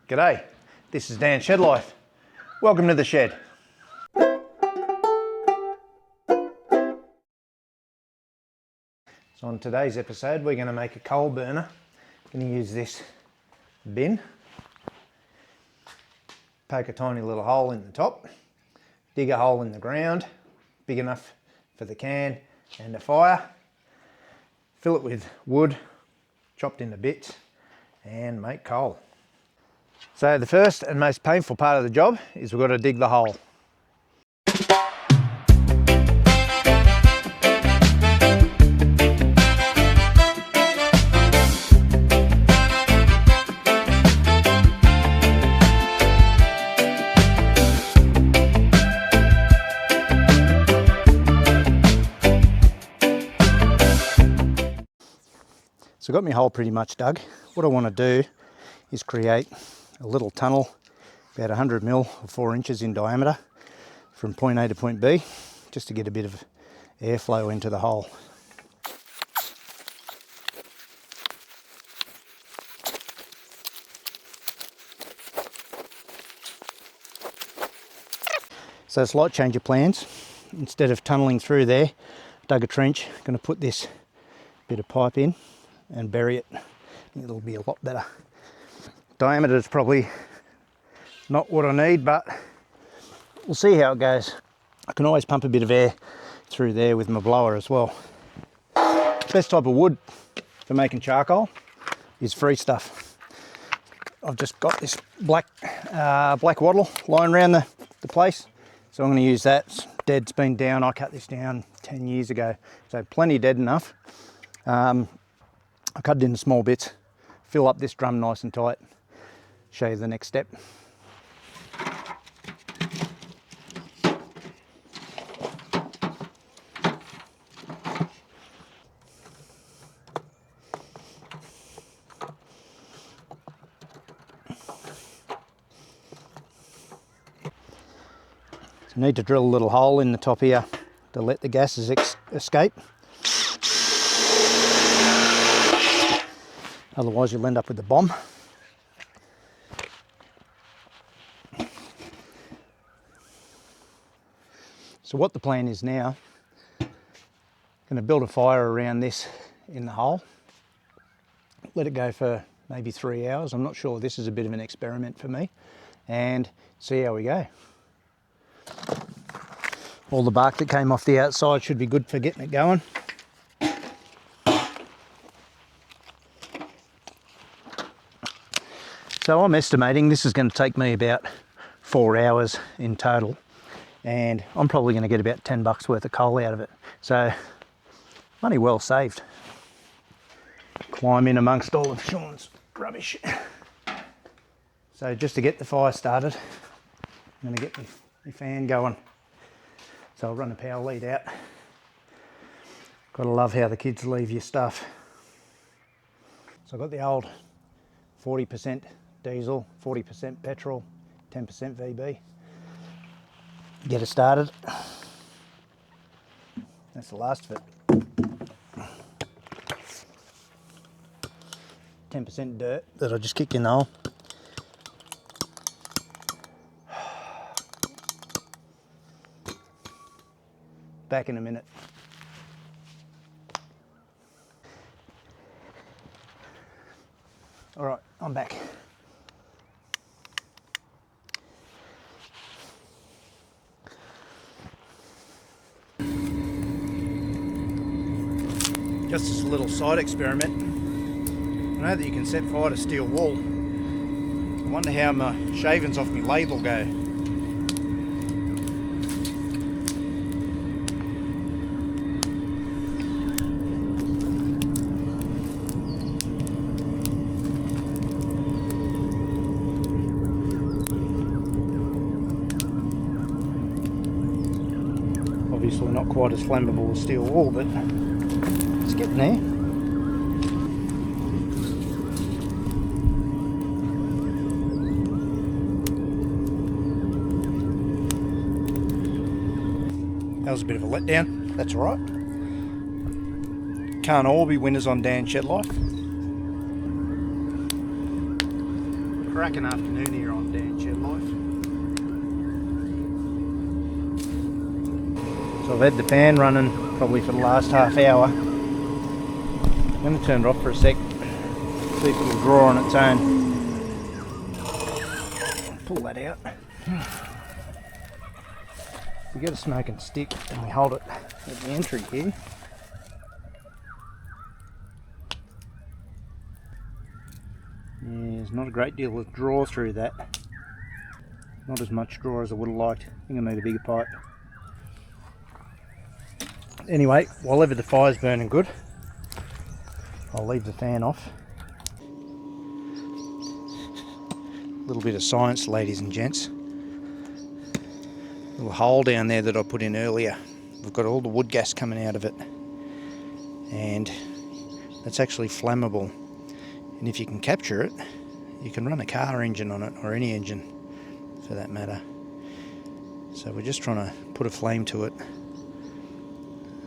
G'day, this is Dan Shed Life. Welcome to the shed. So on today's episode we're going to make a coal burner. I'm going to use this bin, poke a tiny little hole in the top, dig a hole in the ground big enough for the can and a fire, fill it with wood chopped into bits and make coal. So the first and most painful part of the job is we've got to dig the hole. So I've got my hole pretty much dug. What I want to do is create a little tunnel about 100 mil or 4 inches in diameter from point A to point B, just to get a bit of airflow into the hole. So a slight change of plans. Instead of tunnelling through there, dug a trench, going to put this bit of pipe in and bury it. It'll be a lot better. Diameter is probably not what I need, but we'll see how it goes. I can always pump a bit of air through there with my blower as well. Best type of wood for making charcoal is free stuff. I've just got this black wattle lying around the place, so I'm going to use that. It's dead, it's been down. I cut this down 10 years ago, so plenty dead enough. I cut it into small bits, fill up this drum nice and tight, show you the next step. So need to drill a little hole in the top here to let the gases escape. Otherwise you'll end up with a bomb. So what the plan is now, I'm going to build a fire around this in the hole. Let it go for maybe 3 hours. I'm not sure, this is a bit of an experiment for me. And see how we go. All the bark that came off the outside should be good for getting it going. So I'm estimating this is going to take me about 4 hours in total, and I'm probably going to get about $10 worth of coal out of it. So money well saved. Climb in amongst all of Sean's rubbish. So just to get the fire started, I'm going to get my fan going. So I'll run the power lead out. Gotta love how the kids leave your stuff. So I've got the old 40% diesel, 40% petrol, 10% VB. Get it started. That's the last of it. 10% dirt that I just kicked in the hole. Back in a minute. All right, I'm back. Just as a little side experiment, I know that you can set fire to steel wool. I wonder how my shavings off my lathe will go. Obviously not quite as flammable as steel wool, but it's getting there. That was a bit of a letdown. That's all right. Can't all be winners on Dan Shed Life. cracking afternoon here on Dan Shed Life. So I've had the fan running probably for the last half hour. I'm going to turn it off for a sec, see if it'll draw on its own. Pull that out. We get a smoking stick and we hold it at the entry here. Yeah, there's not a great deal of draw through that. Not as much draw as I would have liked. I think I need a bigger pipe. Anyway, while ever the fire's burning good, I'll leave the fan off. A little bit of science, ladies and gents. Little hole down there that I put in earlier. We've got all the wood gas coming out of it, and that's actually flammable. And if you can capture it, you can run a car engine on it, or any engine for that matter. So we're just trying to put a flame to it.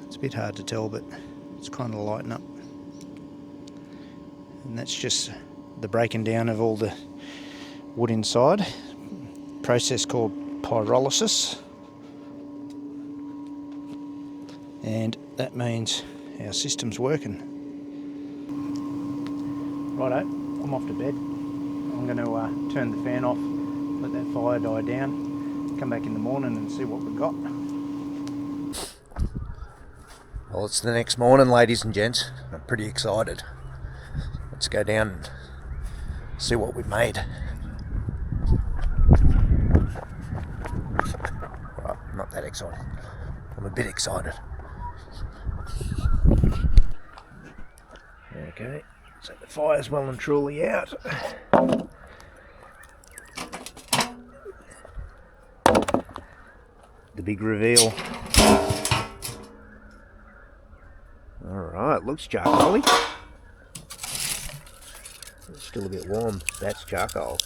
It's a bit hard to tell, but it's kind of lighting up. And that's just the breaking down of all the wood inside. Process called pyrolysis. And that means our system's working. Righto, I'm off to bed. I'm going to turn the fan off, let that fire die down, come back in the morning and see what we've got. Well, it's the next morning, ladies and gents. I'm pretty excited. Let's go down and see what we've made. Right, not that excited. I'm a bit excited. Okay, so the fire's well and truly out. The big reveal. Alright, looks charcoaly. It's still a bit warm. That's charcoal.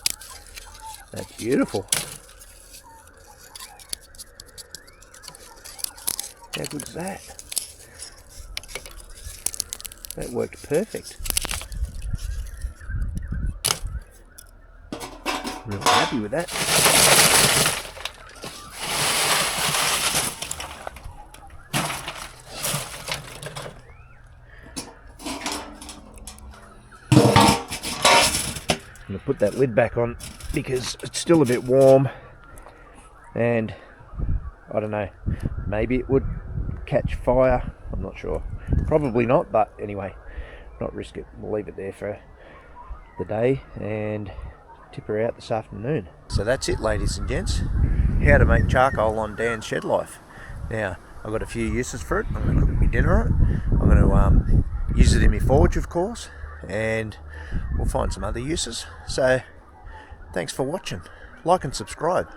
That's beautiful. How good's that? That worked perfect. Real happy with that. I'm going to put that lid back on because it's still a bit warm, and I don't know, maybe it would catch fire. I'm not sure. Probably not, but anyway, not risk it. We'll leave it there for the day and tip her out this afternoon. So that's it, ladies and gents. How to make charcoal on Dan's Shed Life. Now, I've got a few uses for it. I'm going to cook my dinner on it. I'm going to use it in my forge, of course, and we'll find some other uses. So thanks for watching. Like and subscribe.